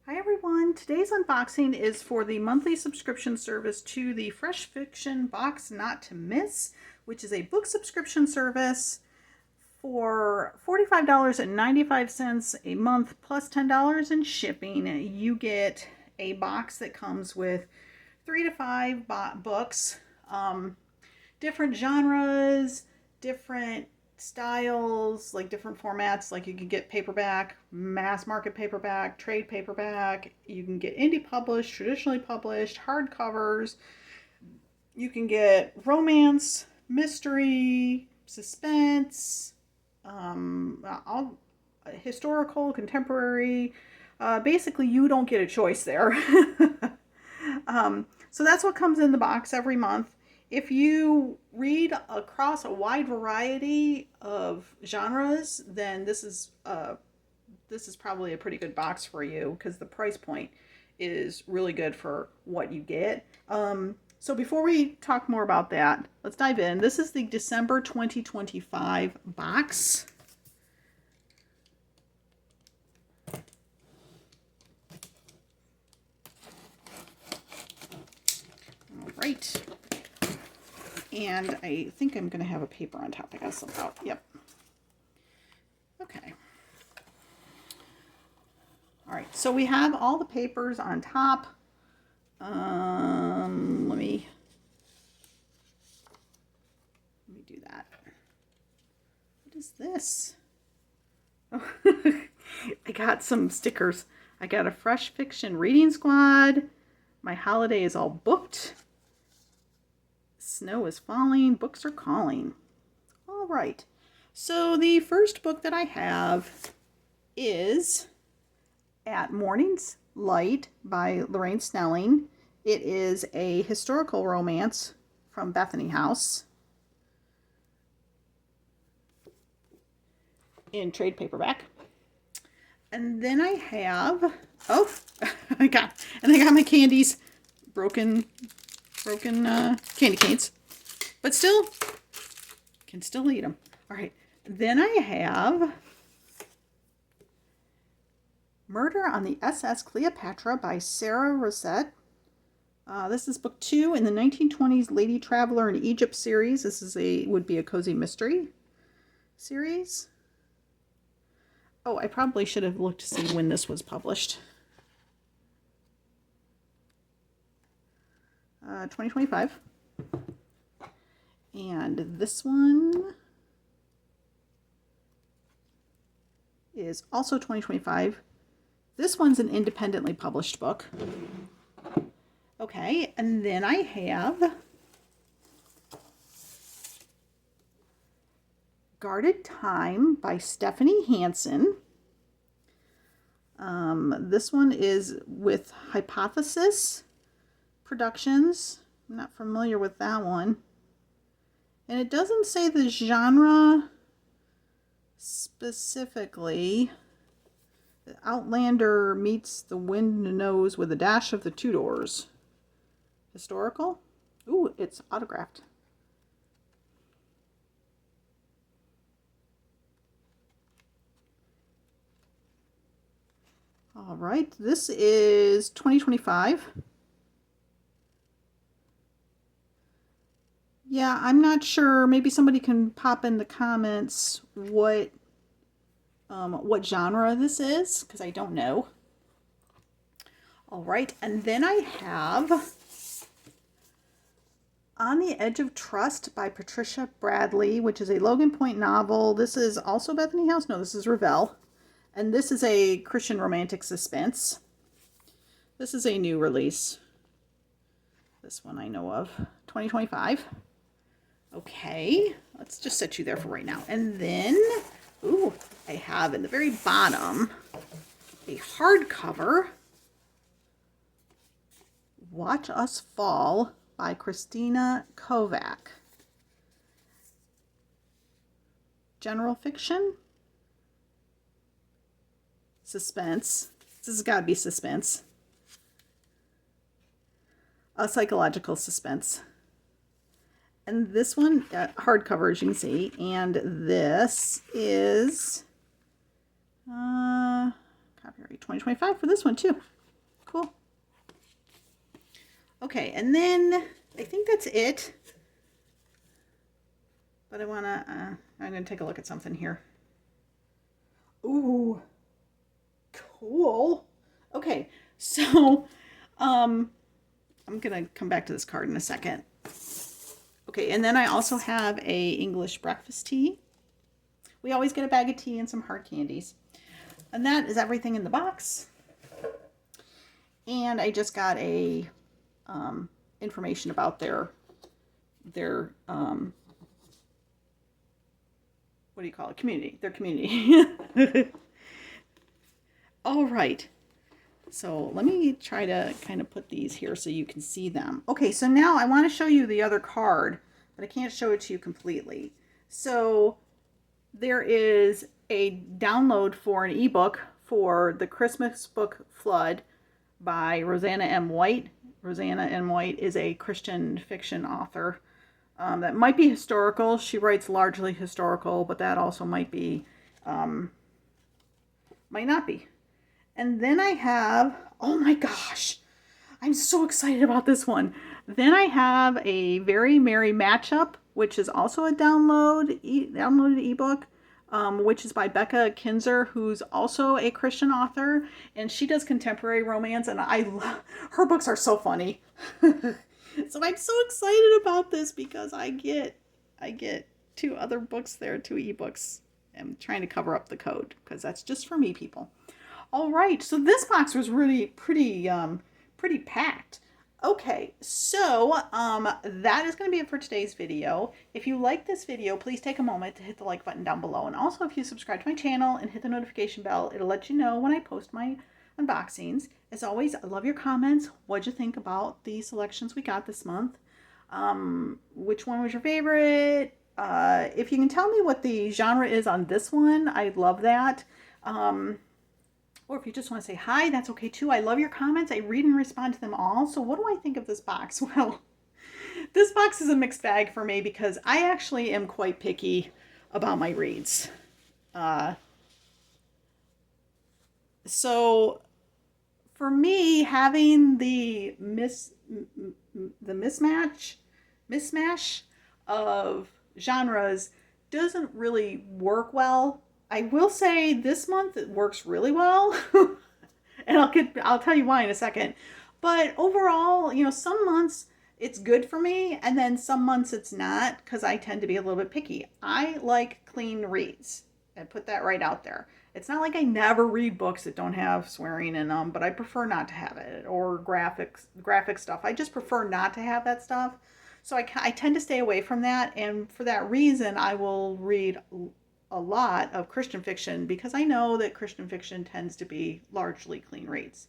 Hi everyone, today's unboxing is for the monthly subscription service to the Fresh Fiction Box Not to Miss, which is a book subscription service for $45.95 a month plus $10 in shipping. You get a box that comes with 3 to 5 books, different genres, different styles, like different formats. Like you can get paperback, mass market paperback, trade paperback. You can get indie published, traditionally published, hardcovers. You can get romance, mystery, suspense, all historical, contemporary. Basically, you don't get a choice there. So that's what comes in the box every month. If you read across a wide variety of genres, then this is probably a pretty good box for you because the price point is really good for what you get. So before we talk more about that, let's dive in. This is the December 2025 box. All right. And I think I'm going to have a paper on top, I guess, about, yep. Okay. All right, so we have all the papers on top. Let me do that. What is this? Oh, I got some stickers. I got a Fresh Fiction Reading Squad. My holiday is all booked. Snow is falling, books are calling. All right, so the first book that I have is At Morning's Light by Lorraine Snelling. It is a historical romance from Bethany House in trade paperback. And then I have, oh, I got my candies, broken candy canes, but still can still eat them. All right, then I have Murder on the SS Cleopatra by Sarah Rosette. This is book 2 in the 1920s Lady Traveler in Egypt series. This is would be a cozy mystery series. Oh, I probably should have looked to see when this was published. 2025. And this one is also 2025. This one's an independently published book. Okay, and then I have Guarded Time by Stephanie Hansen. This one is with Hypothesis Productions. I'm not familiar with that one. And it doesn't say the genre specifically. Outlander meets The Wind Knows with a dash of the Tudors. Historical? Ooh, it's autographed. All right, this is 2025. Yeah, I'm not sure. Maybe somebody can pop in the comments what genre this is, because I don't know. All right, and then I have On the Edge of Trust by Patricia Bradley, which is a Logan Point novel. This is also Bethany House. No, this is Revell. And this is a Christian romantic suspense. This is a new release. This one I know of. 2025. Okay, let's just set you there for right now. And then, ooh, I have in the very bottom a hardcover, Watch Us Fall by Christina Kovac. General fiction? Suspense. This has got to be suspense. A psychological suspense. And this one, hardcover, as you can see. And this is copyright 2025 for this one, too. Okay, and then I think that's it. But I'm gonna take a look at something here. Ooh, cool. Okay, so I'm gonna come back to this card in a second. Okay, and then I also have a English breakfast tea. We always get a bag of tea and some hard candies. And that is everything in the box. And I just got a information about their what do you call it? Community. Their community. All right. So let me try to kind of put these here so you can see them. Okay, so now I want to show you the other card, but I can't show it to you completely. So there is a download for an ebook for The Christmas Book Flood by Rosanna M. White. Rosanna M. White is a Christian fiction author that might be historical. She writes largely historical, but that also might be, might not be. And then I have, oh my gosh, I'm so excited about this one. Then I have a Very Merry Matchup, which is also a downloaded ebook, which is by Becca Kinzer, who's also a Christian author, and she does contemporary romance, and her books are so funny. So I'm so excited about this because I get 2 other books there, 2 ebooks. I'm trying to cover up the code because that's just for me, people. All right, so this box was really pretty packed. Okay, so that is going to be it for today's video. If you like this video, please take a moment to hit the like button down below. And also, if you subscribe to my channel and hit the notification bell, it'll let you know when I post my unboxings. As always, I love your comments. What'd you think about the selections we got this month? Which one was your favorite? If you can tell me what the genre is on this one, I'd love that. Or if you just want to say hi, that's okay too. I love your comments. I read and respond to them all. So what do I think of this box? Well, this box is a mixed bag for me because I actually am quite picky about my reads. So for me, having the mismatch of genres doesn't really work well. I will say this month it works really well, and I'll tell you why in a second. But overall, some months it's good for me, and then some months it's not because I tend to be a little bit picky. I like clean reads. I put that right out there. It's not like I never read books that don't have swearing in them, but I prefer not to have it, or graphic stuff. I just prefer not to have that stuff. So I tend to stay away from that, and for that reason, I will read a lot of Christian fiction because I know that Christian fiction tends to be largely clean reads.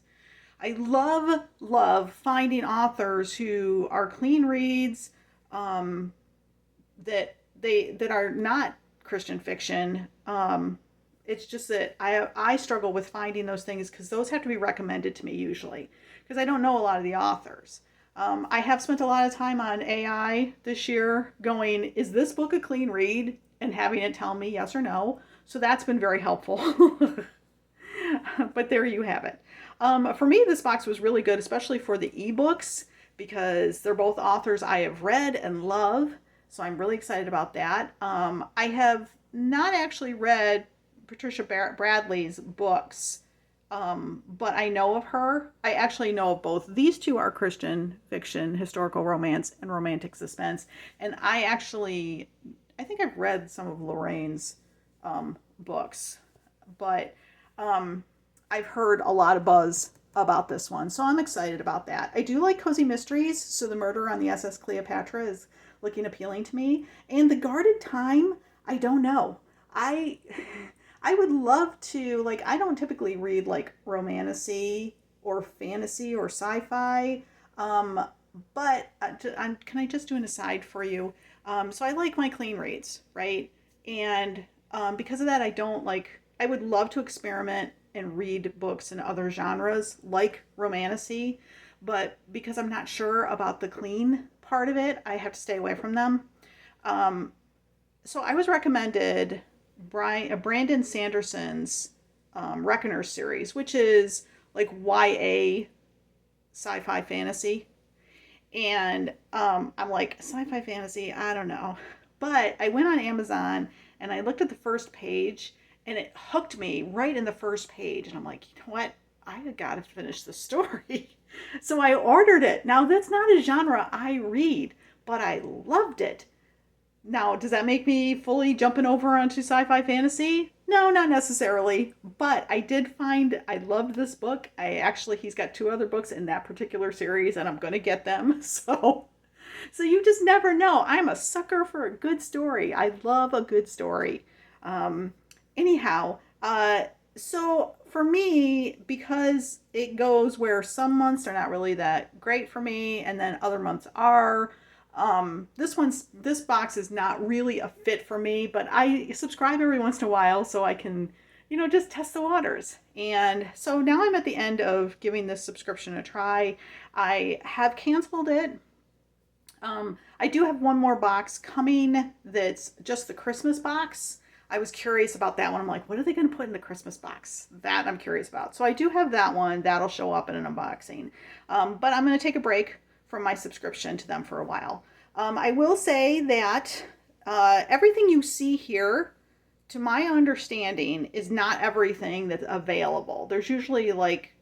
I love finding authors who are clean reads that are not Christian fiction. It's just that I struggle with finding those things because those have to be recommended to me usually because I don't know a lot of the authors. I have spent a lot of time on AI this year going, is this book a clean read? And having it tell me yes or no. So that's been very helpful. But there you have it. For me, this box was really good, especially for the ebooks, because they're both authors I have read and love. So I'm really excited about that. I have not actually read Patricia Bradley's books, but I know of her. I actually know of both. These 2 are Christian fiction, historical romance, and romantic suspense. And I think I've read some of Lorraine's books, but I've heard a lot of buzz about this one, so I'm excited about that. I do like cozy mysteries, so The Murder on the SS Cleopatra is looking appealing to me. And The Guarded Time, I don't know. I would love to, I don't typically read romantasy or fantasy or sci-fi, but can I just do an aside for you? So I like my clean reads, right? And because of that, I would love to experiment and read books in other genres like romantasy, but because I'm not sure about the clean part of it, I have to stay away from them. So I was recommended Brandon Sanderson's Reckoner series, which is YA sci-fi fantasy. And I'm like, sci-fi fantasy, I don't know. But I went on Amazon and I looked at the first page and it hooked me right in the first page. And I'm like, you know what? I got to finish the story. So I ordered it. Now, that's not a genre I read, but I loved it. Now, does that make me fully jumping over onto sci-fi fantasy? No, not necessarily. But I did find I loved this book. He's got two other books in that particular series, and I'm going to get them. So you just never know. I'm a sucker for a good story. I love a good story. Um, anyhow, so for me, because it goes where some months are not really that great for me, and then other months are. This box is not really a fit for me, but I subscribe every once in a while so I can, just test the waters. And so now I'm at the end of giving this subscription a try. I have canceled it. I do have one more box coming that's just the Christmas box. I was curious about that one. I'm like, what are they going to put in the Christmas box? That I'm curious about. So I do have that one. That'll show up in an unboxing. But I'm going to take a break from my subscription to them for a while. I will say that everything you see here, to my understanding, is not everything that's available. There's usually like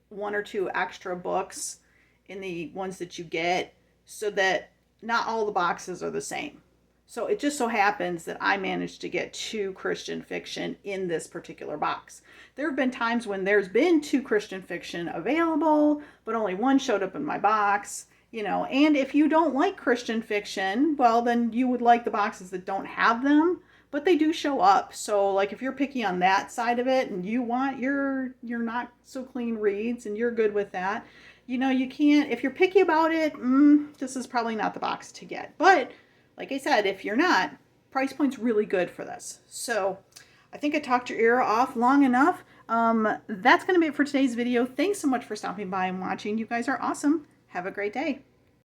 one or two extra books in the ones that you get, so that not all the boxes are the same. So it just so happens that I managed to get 2 Christian fiction in this particular box. There have been times when there's been 2 Christian fiction available, but only one showed up in my box. And if you don't like Christian fiction, well, then you would like the boxes that don't have them, but they do show up. So like if you're picky on that side of it and you want your not so clean reads and you're good with that, you can't, if you're picky about it, this is probably not the box to get. But like I said, if you're not, price point's really good for this. So I think I talked your ear off long enough. That's going to be it for today's video. Thanks so much for stopping by and watching. You guys are awesome. Have a great day.